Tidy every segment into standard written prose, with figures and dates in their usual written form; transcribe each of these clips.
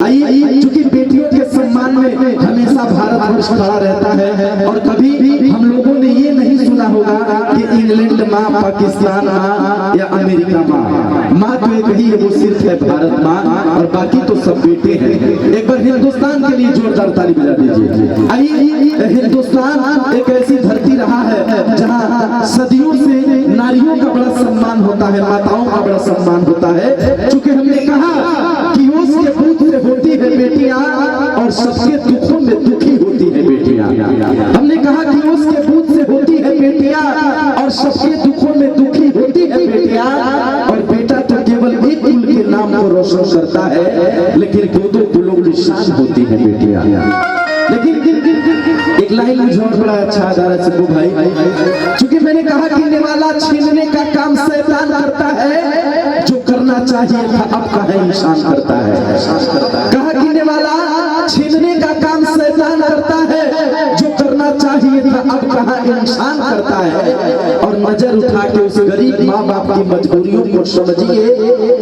चूंकि बेटियों के सम्मान में हमेशा भारतवर्ष खड़ा रहता है और कभी हम लोगों ने ये नहीं सुना होगा कि इंग्लैंड माँ, पाकिस्तान माँ या अमेरिका माँ। माँ तो एक ही है, वो सिर्फ है भारत माँ, और बाकी तो सब बेटे हैं। एक बार हिंदुस्तान के लिए जोरदार ताली बजा दीजिए। आइए, हिंदुस्तान एक ऐसी धरती रहा है जहाँ सदियों से नारियों का बड़ा सम्मान होता है, माताओं का बड़ा सम्मान होता है। चूंकि हमने कहा कि उसके दूध से होती है बेटियां और सबके दुखों में दुखी होती है बेटियां। हमने कहा कि उसके दूध से होती है बेटियां और सबके दुखों में दुखी होती है बेटियां। और बेटा तो केवल एक कुल के नाम को रोशन करता है, लेकिन दो कुलों की शान होती है बेटियां। लेकिन एक लाइन मुझे और बड़ा अच्छा आ रहा है भाई, चूंकि मैंने कहा कि निवाला छीनने का काम शैतान करता है, जो करना चाहिए था अब कहा इंसान करता है। कहा कि निवाला छीनने का काम शैतान करता है, जो करना चाहिए था अब कहा इंसान करता है। और नजर उठा के उस गरीब माँ बाप की मजबूरियों को समझिए,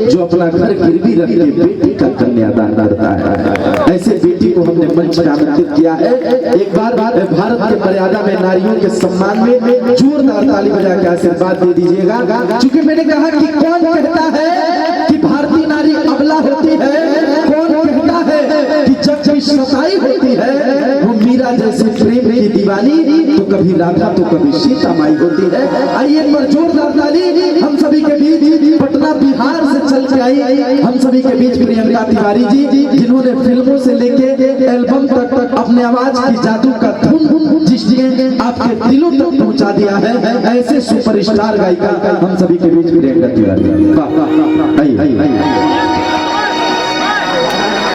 जो अपना घर गिरवी रख के बेटी का कन्यादान करता है। ऐसे बेटी को हमने मंच में आमंत्रित किया है। एक बार भारत की मर्यादा में नारियों के सम्मान में जोरदार ताली बजा के आशीर्वाद दे दीजिएगा। चूंकि मैंने कहा कि कौन कहता है कि भारतीय नारी अबला होती है, कौन कहता है कि जब कोई सताई होती है वो मीरा जैसे प्रेम की दीवानी, तो कभी राधा तो कभी सीता माई होती है। आइए एक बार जोरदार ताली हम सभी के बीच, पटना बिहार से चल के आई हम सभी के बीच प्रियंका तिवारी जी, जिन्होंने फिल्मों से लेके एल्बम तक अपने आवाज की जादू का धुन जिसने आपके दिलों तक पहुंचा दिया है, ऐसे सुपरस्टार गायिका हम सभी के बीच प्रियंका तिवारी।